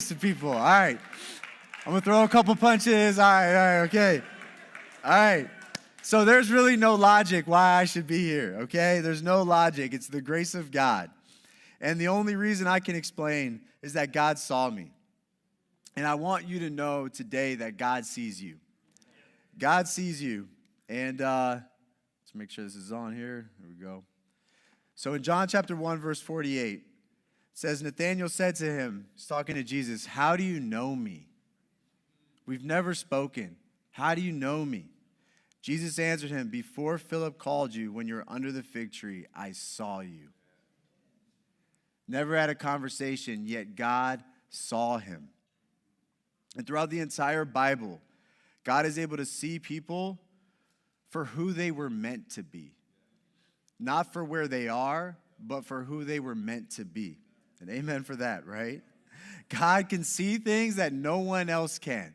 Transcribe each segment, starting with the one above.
to people. All right. I'm going to throw a couple punches. All right, okay. All right. So there's really no logic why I should be here, okay? There's no logic. It's the grace of God. And the only reason I can explain is that God saw me. And I want you to know today that God sees you. God sees you. And let's make sure this is on here. Here we go. So in John chapter 1, verse 48, it says, Nathanael said to him, he's talking to Jesus, "How do you know me? We've never spoken. How do you know me?" Jesus answered him, "Before Philip called you, when you were under the fig tree, I saw you." Never had a conversation, yet God saw him. And throughout the entire Bible, God is able to see people for who they were meant to be. Not for where they are, but for who they were meant to be. And amen for that, right? God can see things that no one else can.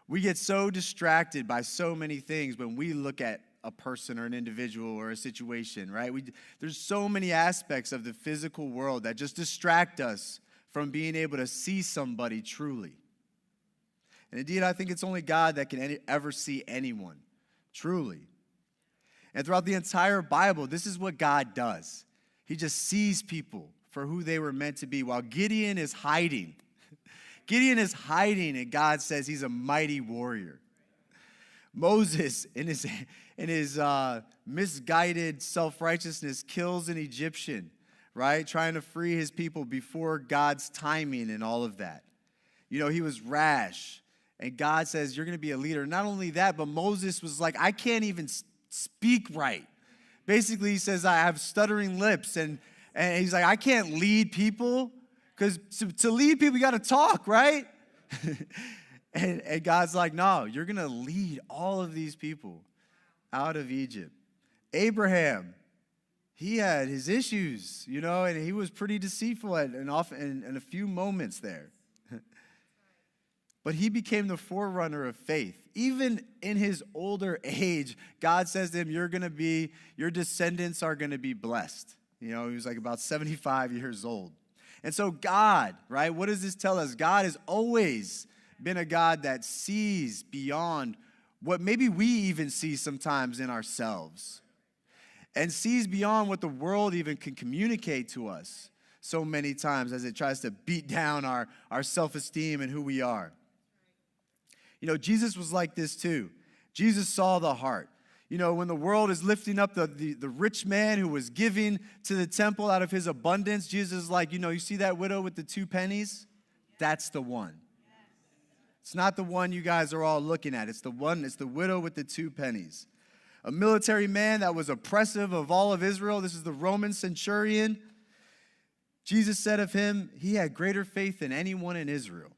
We get so distracted by so many things when we look at a person or an individual or a situation, right? There's so many aspects of the physical world that just distract us from being able to see somebody truly. And indeed, I think it's only God that can ever see anyone truly. And throughout the entire Bible, this is what God does. He just sees people for who they were meant to be, while Gideon is hiding. Gideon is hiding, and God says he's a mighty warrior. Moses, in his misguided self-righteousness, kills an Egyptian, right? Trying to free his people before God's timing and all of that. You know, he was rash, and God says, "You're going to be a leader." Not only that, but Moses was like, "I can't even speak right." Basically, he says, "I have stuttering lips," and he's like, "I can't lead people." Because to lead people, you got to talk, right? and God's like, "No, you're going to lead all of these people out of Egypt." Abraham, he had his issues, you know, and he was pretty deceitful in a few moments there. But he became the forerunner of faith. Even in his older age, God says to him, your descendants are going to be blessed. You know, he was like about 75 years old. And so God, right, what does this tell us? God has always been a God that sees beyond what maybe we even see sometimes in ourselves. And sees beyond what the world even can communicate to us so many times as it tries to beat down our self-esteem and who we are. You know, Jesus was like this too. Jesus saw the heart. You know, when the world is lifting up the rich man who was giving to the temple out of his abundance, Jesus is like, you see that widow with the 2 pennies? That's the one. It's not the one you guys are all looking at. It's the widow with the 2 pennies. A military man that was oppressive of all of Israel. This is the Roman centurion. Jesus said of him, he had greater faith than anyone in Israel.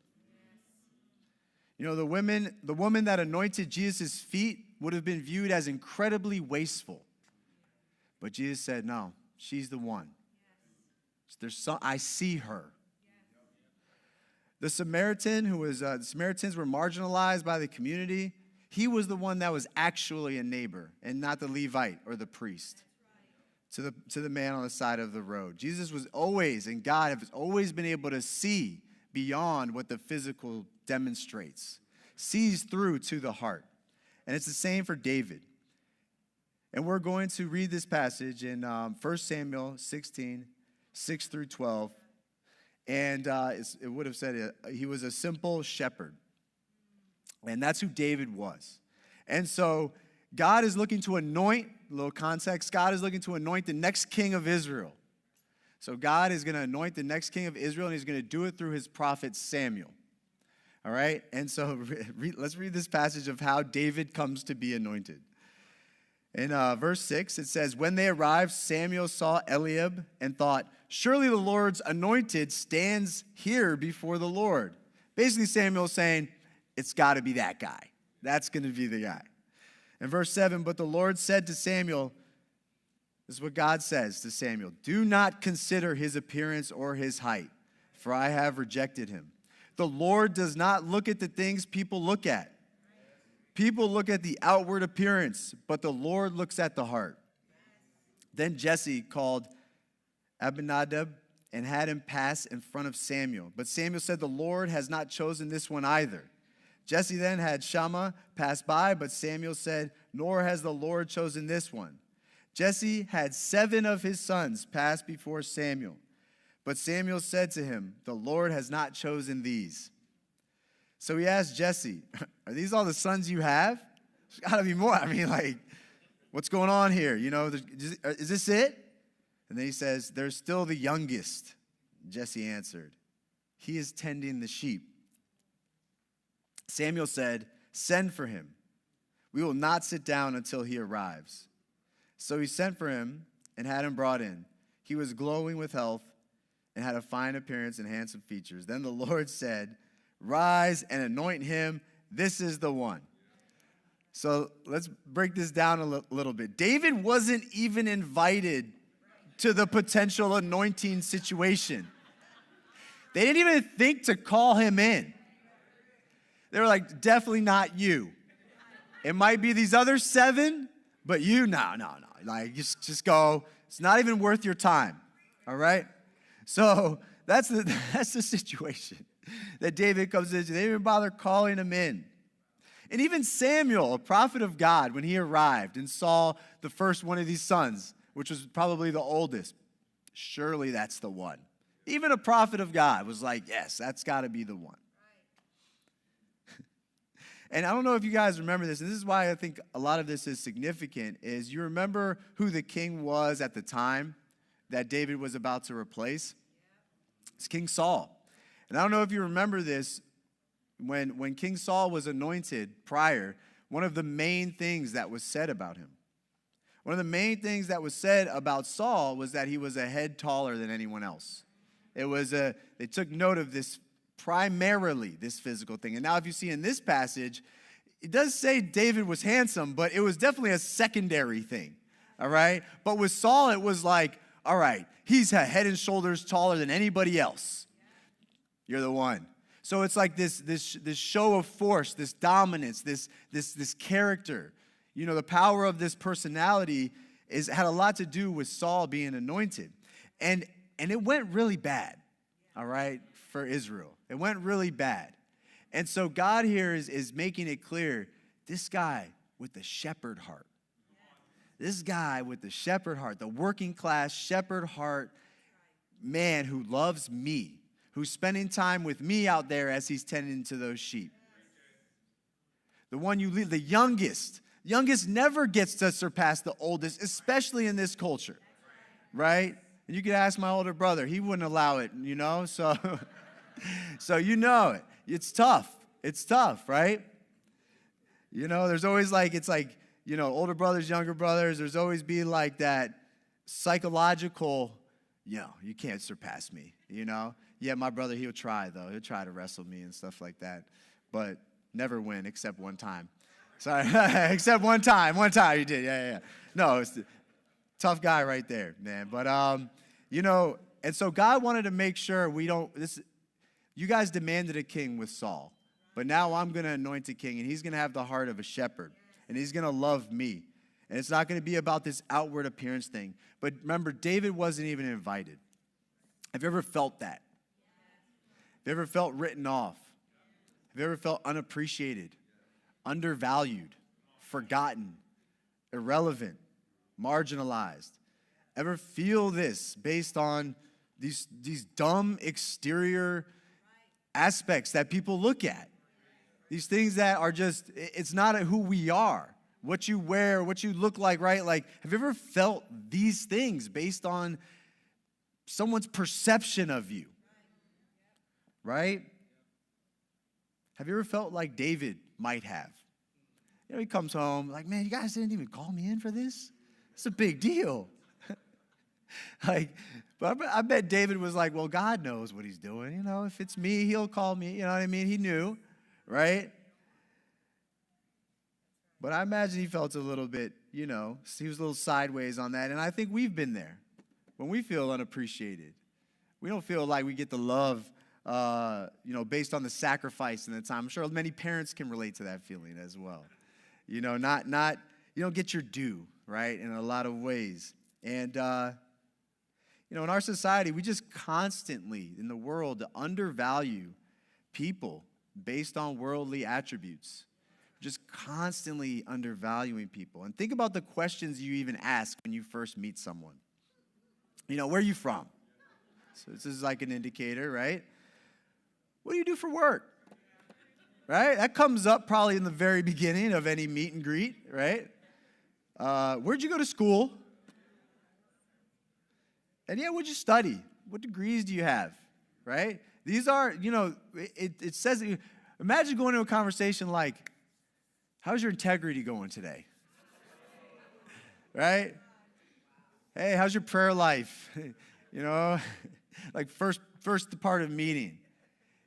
You know, the woman that anointed Jesus' feet would have been viewed as incredibly wasteful. But Jesus said, "No, she's the one. I see her." The Samaritan the Samaritans were marginalized by the community. He was the one that was actually a neighbor and not the Levite or the priest to the man on the side of the road. Jesus was always, and God has always been able to see beyond what the physical demonstrates, sees through to the heart. And it's the same for David. And we're going to read this passage in 1 Samuel 16, 6 through 12. And it would have said he was a simple shepherd. And that's who David was. And so God is looking to anoint, a little context, God is looking to anoint the next king of Israel. So God is going to anoint the next king of Israel, and he's going to do it through his prophet Samuel. All right? And so let's read this passage of how David comes to be anointed. In verse 6, it says, "When they arrived, Samuel saw Eliab and thought, 'Surely the Lord's anointed stands here before the Lord.'" Basically, Samuel's saying, it's got to be that guy. That's going to be the guy. In verse 7, "But the Lord said to Samuel," this is what God says to Samuel, "Do not consider his appearance or his height, for I have rejected him. The Lord does not look at the things people look at. People look at the outward appearance, but the Lord looks at the heart." Then Jesse called Abinadab and had him pass in front of Samuel. But Samuel said, the Lord has not chosen this one either. Jesse then had Shammah pass by, but Samuel said, nor has the Lord chosen this one. Jesse had 7 of his sons pass before Samuel. But Samuel said to him, the Lord has not chosen these. So he asked Jesse, are these all the sons you have? There's got to be more. I mean, like, what's going on here? You know, is this it? And then he says, there's still the youngest. Jesse answered, he is tending the sheep. Samuel said, send for him. We will not sit down until he arrives. So he sent for him and had him brought in. He was glowing with health and had a fine appearance and handsome features. Then the Lord said, rise and anoint him. This is the one. So let's break this down a little bit. David wasn't even invited to the potential anointing situation. They didn't even think to call him in. They were like, definitely not you. It might be these other 7, but you, no. Like, just go. It's not even worth your time, all right? So that's the situation that David comes into. They didn't even bother calling him in. And even Samuel, a prophet of God, when he arrived and saw the first one of these sons, which was probably the oldest, surely that's the one. Even a prophet of God was like, yes, that's got to be the one. And I don't know if you guys remember this, and this is why I think a lot of this is significant, is you remember who the king was at the time that David was about to replace? It's King Saul. And I don't know if you remember this, when King Saul was anointed prior, one of the main things that was said about him, one of the main things that was said about Saul was that he was a head taller than anyone else. They took note of this, primarily this physical thing. And now if you see in this passage, it does say David was handsome, but it was definitely a secondary thing, all right? But with Saul, it was like, all right, he's a head and shoulders taller than anybody else. You're the one. So it's like this show of force, this dominance, this character. You know, the power of this personality had a lot to do with Saul being anointed. And it went really bad, all right, for Israel. It went really bad. And so God here is making it clear, this guy with the shepherd heart, this guy with the shepherd heart, the working class shepherd heart man who loves me, who's spending time with me out there as he's tending to those sheep. The one you lead, the youngest. Youngest never gets to surpass the oldest, especially in this culture, right? And you could ask my older brother. He wouldn't allow it, you know? So you know it. It's tough. It's tough, right? You know, there's always older brothers, younger brothers. There's always been like that psychological, you can't surpass me, you know? Yeah, my brother, he'll try, though. He'll try to wrestle me and stuff like that. But never win except one time. Sorry, except one time. One time you did, yeah. No, it's the tough guy right there, man. But, and so God wanted to make sure you guys demanded a king with Saul. But now I'm going to anoint a king, and he's going to have the heart of a shepherd, and he's going to love me. And it's not going to be about this outward appearance thing. But remember, David wasn't even invited. Have you ever felt that? Have you ever felt written off? Have you ever felt unappreciated, undervalued, forgotten, irrelevant, marginalized? Ever feel this based on these dumb exterior aspects that people look at? These things that are just, it's not who we are. What you wear, what you look like, right? Like, have you ever felt these things based on someone's perception of you? Right? Have you ever felt like David might have? You know, he comes home like, man, you guys didn't even call me in for this? It's a big deal. But I bet David was like, well, God knows what he's doing. You know, if it's me, he'll call me. You know what I mean? He knew, right? But I imagine he felt a little bit, he was a little sideways on that. And I think we've been there when we feel unappreciated. We don't feel like we get the love, based on the sacrifice and the time. I'm sure many parents can relate to that feeling as well. You don't get your due, right, in a lot of ways. And, In our society, we just constantly, in the world, undervalue people based on worldly attributes. Just constantly undervaluing people. And think about the questions you even ask when you first meet someone. Where are you from? So this is like an indicator, right? What do you do for work? Right? That comes up probably in the very beginning of any meet and greet, right? Where'd you go to school? And what'd you study? What degrees do you have? Right? These are, it says, imagine going to a conversation like, how's your integrity going today? Right? Hey, how's your prayer life? Like first part of meeting.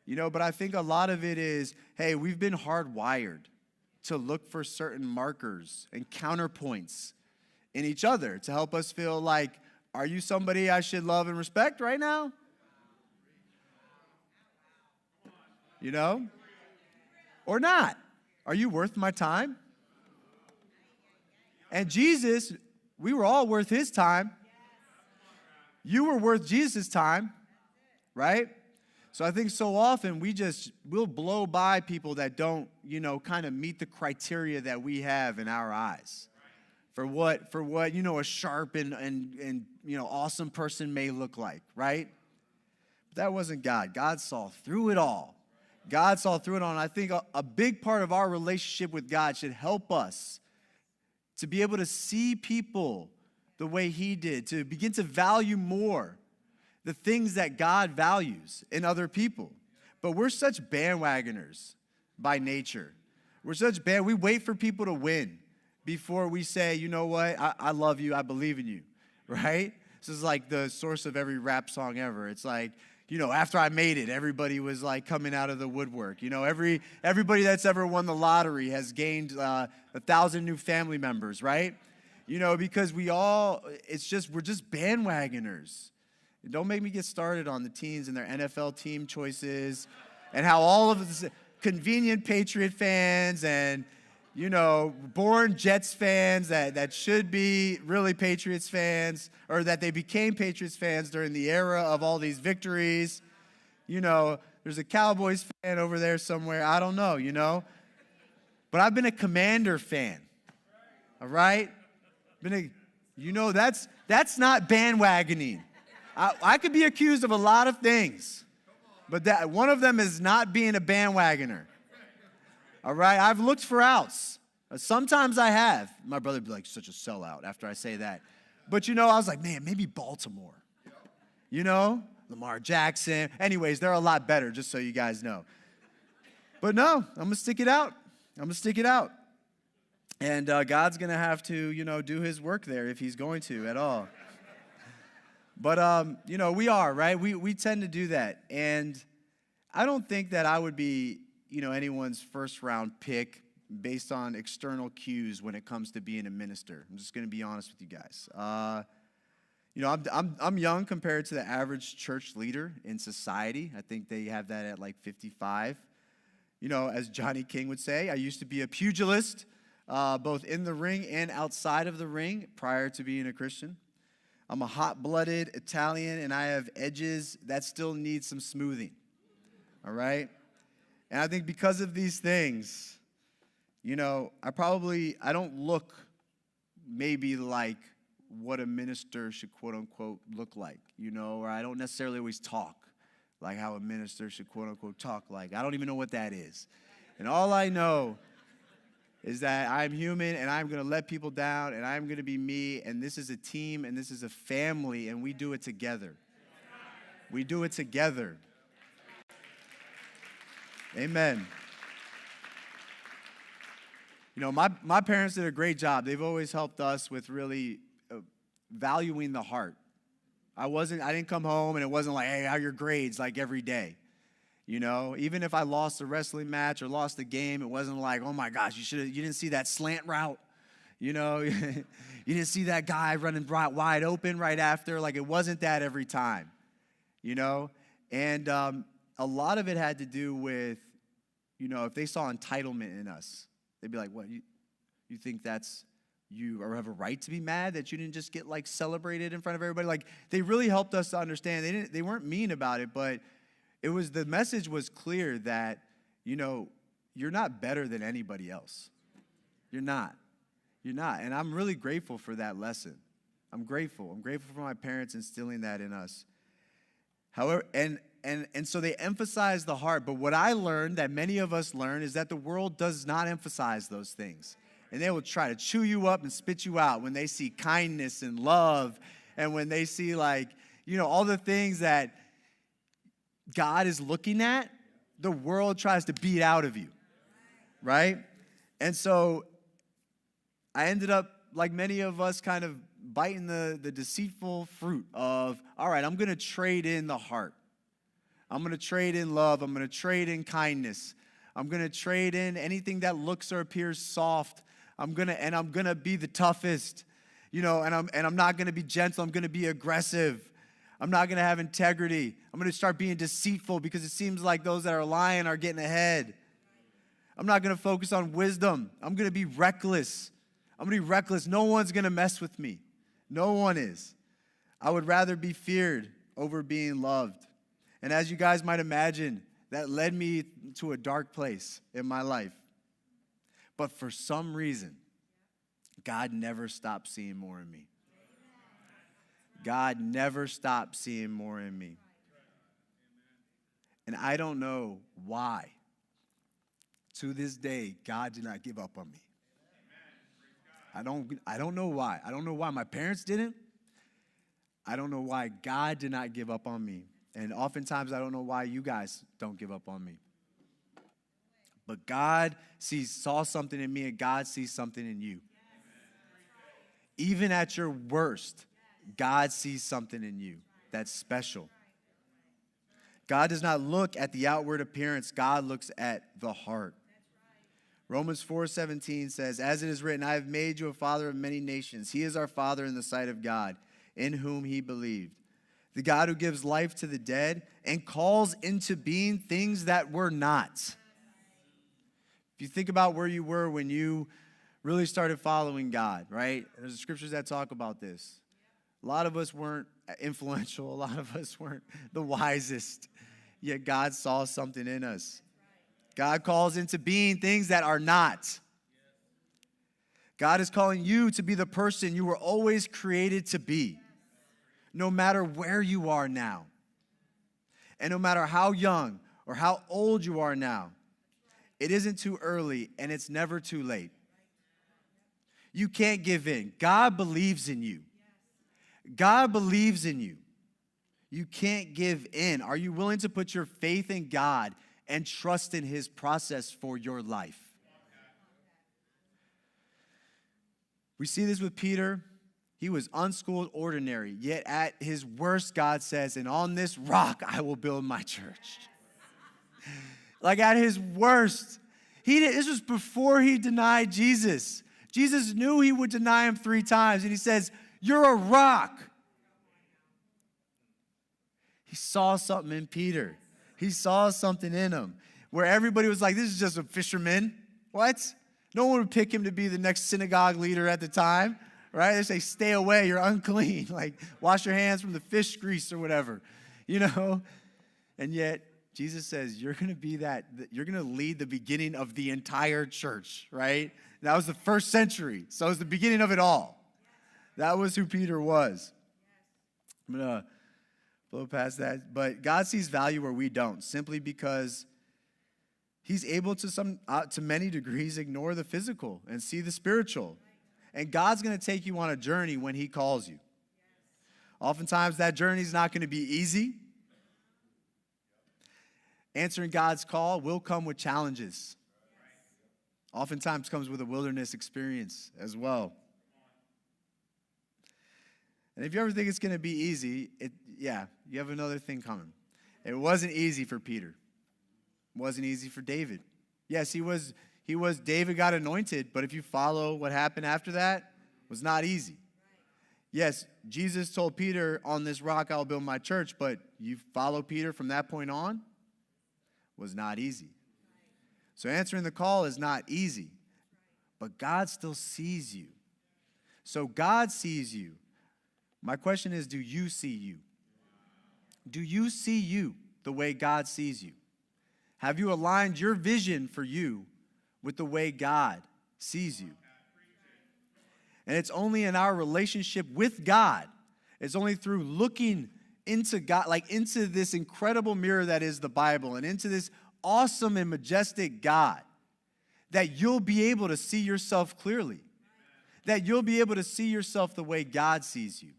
But I think a lot of it is, hey, we've been hardwired to look for certain markers and counterpoints in each other to help us feel like, are you somebody I should love and respect right now? Or not? Are you worth my time? And Jesus, we were all worth his time. You were worth Jesus' time, right? So I think so often we'll blow by people that don't, kind of meet the criteria that we have in our eyes for what a sharp and awesome person may look like, right? But that wasn't God. God saw through it all. God saw through it all. And I think a big part of our relationship with God should help us to be able to see people the way he did, to begin to value more the things that God values in other people. But we're such bandwagoners by nature. We wait for people to win before we say, you know what, I love you, I believe in you, right? This is like the source of every rap song ever. It's like, after I made it, everybody was like coming out of the woodwork. Everybody that's ever won the lottery has gained 1,000 new family members, right? Because we're just bandwagoners. Don't make me get started on the teens and their NFL team choices and how all of this convenient Patriot fans and, born Jets fans that should be really Patriots fans, or that they became Patriots fans during the era of all these victories. There's a Cowboys fan over there somewhere. I don't know, But I've been a Commander fan, all right? That's not bandwagoning. I could be accused of a lot of things, but one of them is not being a bandwagoner. All right? I've looked for outs. Sometimes I have. My brother would be like, such a sellout after I say that. But, I was like, man, maybe Baltimore. Lamar Jackson. Anyways, they're a lot better, just so you guys know. But no, I'm going to stick it out. And God's going to have to, do his work there if he's going to at all. But, we are, right? We tend to do that. And I don't think that I would be, anyone's first round pick based on external cues when it comes to being a minister. I'm just going to be honest with you guys. I'm young compared to the average church leader in society. I think they have that at like 55. As Johnny King would say, I used to be a pugilist, both in the ring and outside of the ring prior to being a Christian. I'm a hot-blooded Italian, and I have edges that still need some smoothing, all right? And I think because of these things, I don't look maybe like what a minister should quote-unquote look like, or I don't necessarily always talk like how a minister should quote-unquote talk like. I don't even know what that is. And all I know is that I'm human, and I'm going to let people down, and I'm going to be me, and this is a team, and this is a family, and we do it together. We do it together. Amen. My parents did a great job. They've always helped us with really valuing the heart. I didn't come home, and it wasn't like, hey, how are your grades, like every day. Even if I lost a wrestling match or lost a game, it wasn't like, oh my gosh, you didn't see that slant route, you didn't see that guy running wide open right after. Like, it wasn't that every time, And a lot of it had to do with, if they saw entitlement in us, they'd be like, what, you think you or have a right to be mad that you didn't just get like celebrated in front of everybody. Like they really helped us to understand. They weren't mean about it, but the message was clear that, you're not better than anybody else. You're not. You're not. And I'm really grateful for that lesson. I'm grateful. I'm grateful for my parents instilling that in us. However, and so they emphasize the heart. But what I learned, that many of us learn, is that the world does not emphasize those things. And they will try to chew you up and spit you out when they see kindness and love, and when they see all the things that God is looking at, the world tries to beat out of you, right? And so I ended up, like many of us, kind of biting the deceitful fruit of, all right, I'm going to trade in the heart. I'm going to trade in love. I'm going to trade in kindness. I'm going to trade in anything that looks or appears soft. I'm going to be the toughest, and I'm not going to be gentle. I'm going to be aggressive. I'm not going to have integrity. I'm going to start being deceitful because it seems like those that are lying are getting ahead. I'm not going to focus on wisdom. I'm going to be reckless. I'm going to be reckless. No one's going to mess with me. No one is. I would rather be feared over being loved. And as you guys might imagine, that led me to a dark place in my life. But for some reason, God never stopped seeing more in me. God never stopped seeing more in me. And I don't know why. To this day, God did not give up on me. I don't know why. I don't know why my parents didn't. I don't know why God did not give up on me. And oftentimes I don't know why you guys don't give up on me. But God saw something in me, and God sees something in you. Even at your worst, God sees something in you that's special. God does not look at the outward appearance. God looks at the heart. Romans 4:17 says, as it is written, I have made you a father of many nations. He is our father in the sight of God, in whom he believed. The God who gives life to the dead and calls into being things that were not. If you think about where you were when you really started following God, right? There's scriptures that talk about this. A lot of us weren't influential. A lot of us weren't the wisest. Yet God saw something in us. God calls into being things that are not. God is calling you to be the person you were always created to be, no matter where you are now. And no matter how young or how old you are now, it isn't too early and it's never too late. You can't give in. God believes in you. God believes in you. You can't give in. Are you willing to put your faith in God and trust in his process for your life? We see this with Peter. He was unschooled, ordinary, yet at his worst, God says, and on this rock I will build my church. Like at his worst. This was before he denied Jesus. Jesus knew he would deny him 3 times, and he says, you're a rock. He saw something in Peter. He saw something in him where everybody was like, this is just a fisherman. What? No one would pick him to be the next synagogue leader at the time, right? They say, stay away, you're unclean. Like, wash your hands from the fish grease or whatever, And yet, Jesus says, you're going to be you're going to lead the beginning of the entire church, right? That was the first century, so it was the beginning of it all. That was who Peter was. I'm going to blow past that. But God sees value where we don't, simply because he's able to many degrees ignore the physical and see the spiritual. And God's going to take you on a journey when he calls you. Oftentimes that journey is not going to be easy. Answering God's call will come with challenges. Oftentimes comes with a wilderness experience as well. And if you ever think it's going to be easy, you have another thing coming. It wasn't easy for Peter. It wasn't easy for David. Yes, David got anointed, but if you follow what happened after that, it was not easy. Yes, Jesus told Peter, on this rock I'll build my church, but you follow Peter from that point on, was not easy. So answering the call is not easy, but God still sees you. So God sees you. My question is, do you see you? Do you see you the way God sees you? Have you aligned your vision for you with the way God sees you? And it's only in our relationship with God, it's only through looking into God, like into this incredible mirror that is the Bible, and into this awesome and majestic God, that you'll be able to see yourself clearly. That you'll be able to see yourself the way God sees you.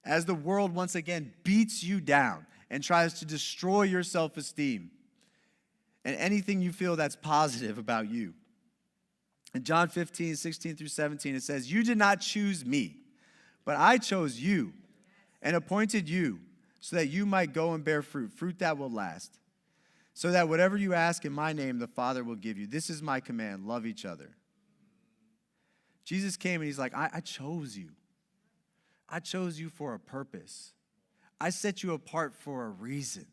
As the world once again beats you down and tries to destroy your self-esteem and anything you feel that's positive about you. In John 15, 16 through 17, it says, "You did not choose me, but I chose you and appointed you so that you might go and bear fruit, fruit that will last. So that whatever you ask in my name, the Father will give you. This is my command, love each other." Jesus came and he's like, I chose you. I chose you for a purpose. I set you apart for a reason.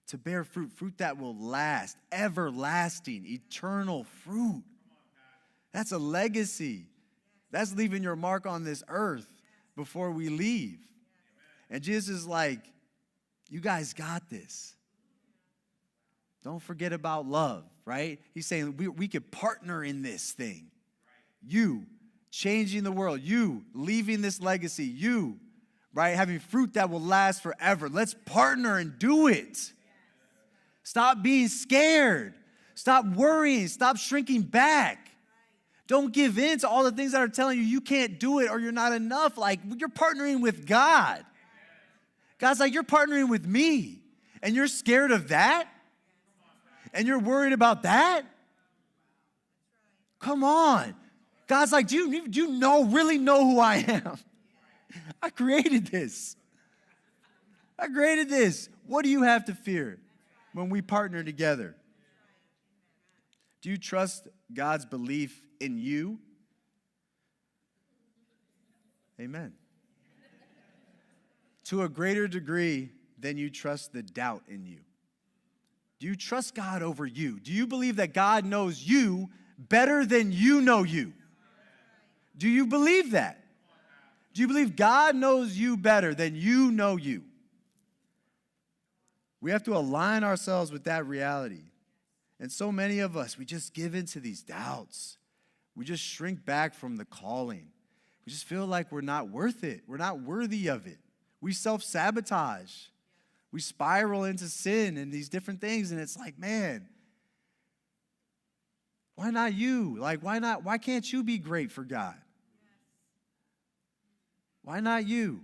To bear fruit, fruit that will last, everlasting, eternal fruit. That's a legacy. That's leaving your mark on this earth before we leave. And Jesus is like, you guys got this. Don't forget about love, right? He's saying we could partner in this thing. You changing the world. You leaving this legacy. You, right, having fruit that will last forever. Let's partner and do it. Stop being scared. Stop worrying. Stop shrinking back. Don't give in to all the things that are telling you you can't do it or you're not enough. Like, you're partnering with God. God's like, you're partnering with me. And you're scared of that? And you're worried about that? Come on. God's like, do you really know who I am? I created this. I created this. What do you have to fear when we partner together? Do you trust God's belief in you? Amen. To a greater degree than you trust the doubt in you. Do you trust God over you? Do you believe that God knows you better than you know you? Do you believe that? Do you believe God knows you better than you know you? We have to align ourselves with that reality. And so many of us, we just give into these doubts. We just shrink back from the calling. We just feel like we're not worth it. We're not worthy of it. We self-sabotage. We spiral into sin and these different things. And it's like, man, why not you? Like, why can't you be great for God? Why not you?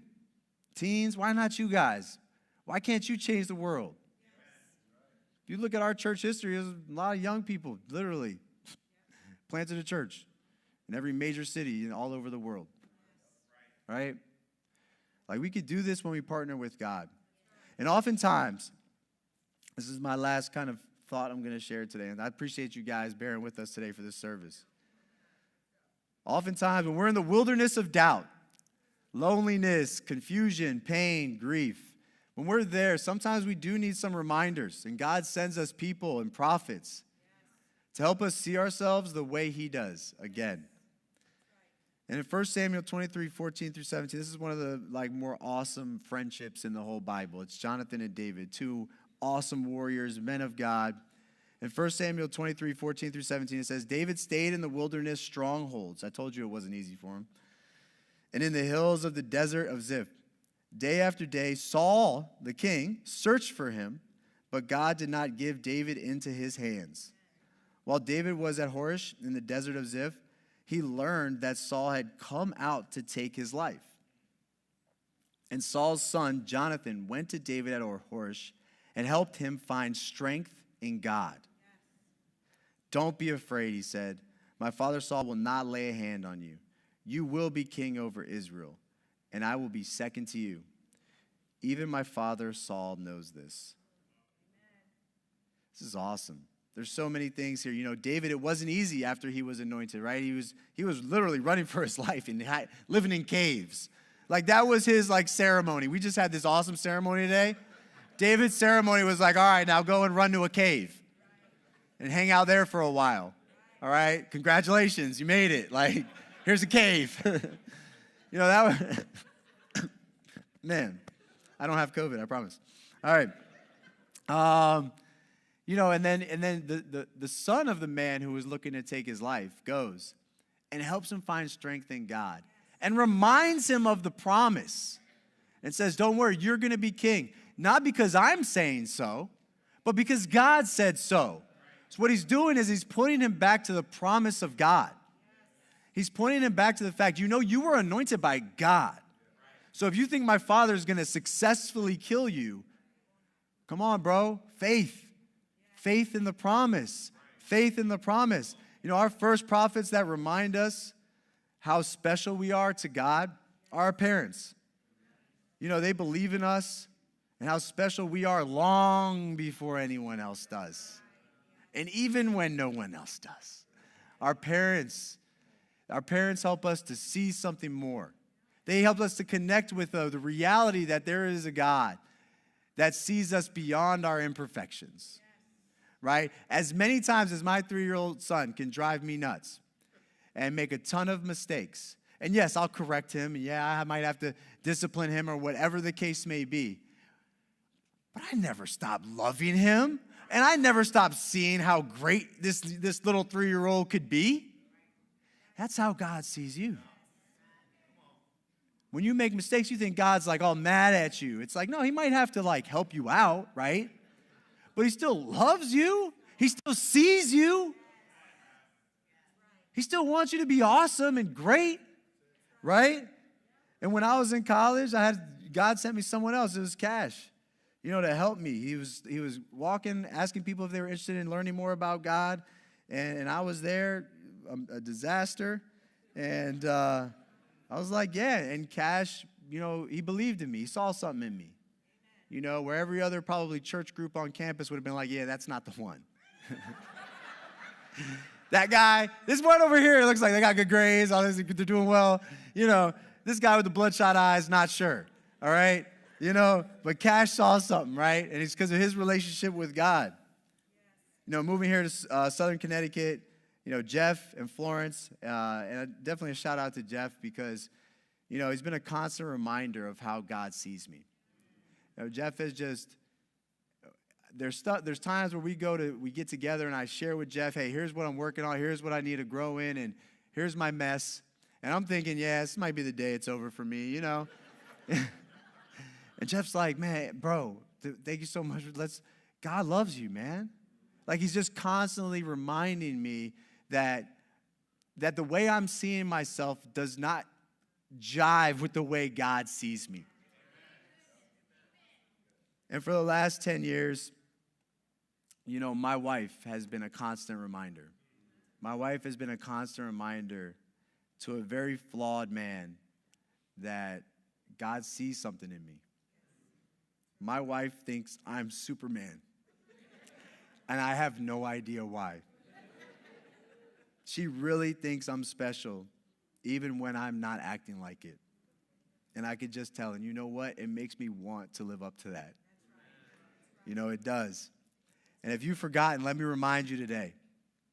Teens, why not you guys? Why can't you change the world? If you look at our church history, there's a lot of young people, literally, planted a church in every major city and all over the world. Right? Like, we could do this when we partner with God. And oftentimes, this is my last kind of thought I'm going to share today, and I appreciate you guys bearing with us today for this service. Oftentimes, when we're in the wilderness of doubt, loneliness, confusion, pain, grief, when we're there, sometimes we do need some reminders, and God sends us people and prophets to help us see ourselves the way he does again. And in 1 Samuel 23, 14 through 17, this is one of the more awesome friendships in the whole Bible. It's Jonathan and David, two awesome warriors, men of God. In 1 Samuel 23, 14 through 17, it says, David stayed in the wilderness strongholds. I told you it wasn't easy for him. And in the hills of the desert of Ziph. Day after day, Saul, the king, searched for him, but God did not give David into his hands. While David was at Horesh in the desert of Ziph, he learned that Saul had come out to take his life. And Saul's son, Jonathan, went to David at Horesh and helped him find strength in God. Don't be afraid, he said. My father Saul will not lay a hand on you. You will be king over Israel, and I will be second to you. Even my father Saul knows this. This is awesome. There's so many things here. You know, David, it wasn't easy after he was anointed, right? He was literally running for his life and living in caves. Like, that was his, ceremony. We just had this awesome ceremony today. David's ceremony was like, all right, now go and run to a cave and hang out there for a while. All right? Congratulations, you made it. Like, here's a cave. You know, that was, man, I don't have COVID, I promise. All right. You know, and then the son of the man who was looking to take his life goes and helps him find strength in God and reminds him of the promise and says, don't worry, you're going to be king. Not because I'm saying so, but because God said so. So what he's doing is he's pointing him back to the promise of God. He's pointing him back to the fact, you know, you were anointed by God. So if you think my father is going to successfully kill you, come on, bro. Faith. Faith in the promise. Faith in the promise. You know, our first prophets that remind us how special we are to God are our parents. You know, they believe in us and how special we are long before anyone else does. And even when no one else does. Our parents help us to see something more. They help us to connect with the reality that there is a God that sees us beyond our imperfections. Right? As many times as my 3-year-old son can drive me nuts and make a ton of mistakes. And yes, I'll correct him. And yeah, I might have to discipline him or whatever the case may be. But I never stopped loving him. And I never stopped seeing how great this little 3-year-old could be. That's how God sees you. When you make mistakes, you think God's like all mad at you. It's like, no, he might have to like help you out, right? But he still loves you. He still sees you. He still wants you to be awesome and great, right? And when I was in college, God sent me someone else. It was Cash, you know, to help me. He was walking, asking people if they were interested in learning more about God. And I was there, a disaster. And I was like, yeah. And Cash, you know, he believed in me. He saw something in me. You know, where every other probably church group on campus would have been like, yeah, that's not the one. That guy, this one over here, looks like they got good grades, all this, they're doing well. You know, this guy with the bloodshot eyes, not sure, all right? You know, but Cash saw something, right? And it's because of his relationship with God. You know, moving here to Southern Connecticut, you know, Jeff and Florence, and definitely a shout out to Jeff because, you know, he's been a constant reminder of how God sees me. You know, Jeff is just, there's times where we get together and I share with Jeff, hey, here's what I'm working on, here's what I need to grow in, and here's my mess. And I'm thinking, yeah, this might be the day it's over for me, you know. And Jeff's like, man, bro, thank you so much. God loves you, man. Like he's just constantly reminding me that the way I'm seeing myself does not jive with the way God sees me. And for the last 10 years, you know, my wife has been a constant reminder. My wife has been a constant reminder to a very flawed man that God sees something in me. My wife thinks I'm Superman, and I have no idea why. She really thinks I'm special, even when I'm not acting like it. And I could just tell, and you know what? It makes me want to live up to that. You know, it does. And if you've forgotten, let me remind you today,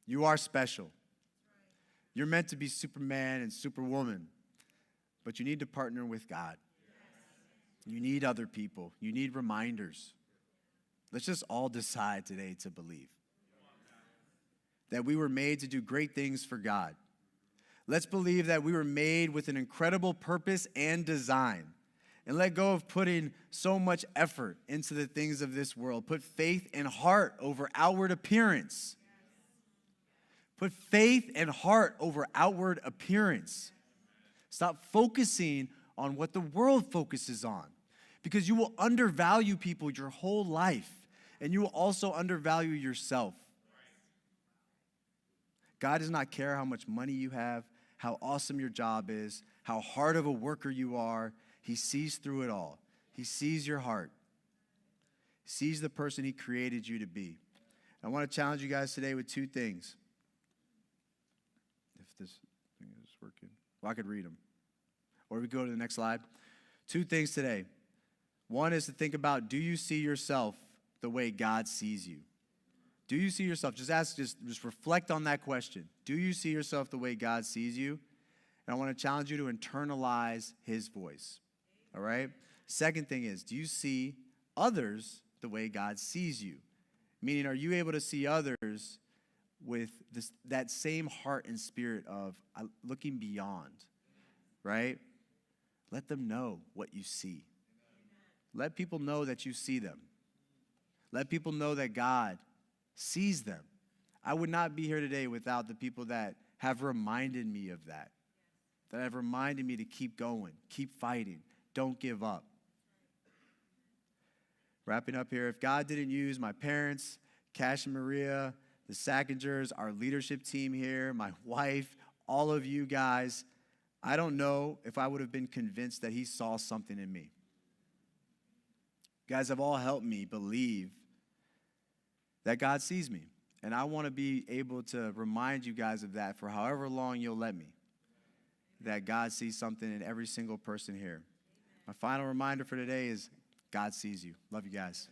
you are special. You're meant to be Superman and Superwoman, but you need to partner with God. You need other people. You need reminders. Let's just all decide today to believe that we were made to do great things for God. Let's believe that we were made with an incredible purpose and design. And let go of putting so much effort into the things of this world. Put faith and heart over outward appearance. Put faith and heart over outward appearance. Stop focusing on what the world focuses on. Because you will undervalue people your whole life. And you will also undervalue yourself. God does not care how much money you have, how awesome your job is, how hard of a worker you are. He sees through it all. He sees your heart. He sees the person he created you to be. I want to challenge you guys today with 2 things. If this thing is working. Well, I could read them. Or we go to the next slide. 2 things today. One is to think about, do you see yourself the way God sees you? Do you see yourself? Just reflect on that question. Do you see yourself the way God sees you? And I want to challenge you to internalize his voice. All right? Second thing is, do you see others the way God sees you? Meaning, are you able to see others with that same heart and spirit of looking beyond, right? Let them know what you see. Let people know that you see them. Let people know that God sees them. I would not be here today without the people that have reminded me of that have reminded me to keep going, keep fighting, don't give up. Wrapping up here, if God didn't use my parents, Cash and Maria, the Sackingers, our leadership team here, my wife, all of you guys, I don't know if I would have been convinced that he saw something in me. You guys have all helped me believe that God sees me. And I want to be able to remind you guys of that for however long you'll let me, that God sees something in every single person here. My final reminder for today is God sees you. Love you guys.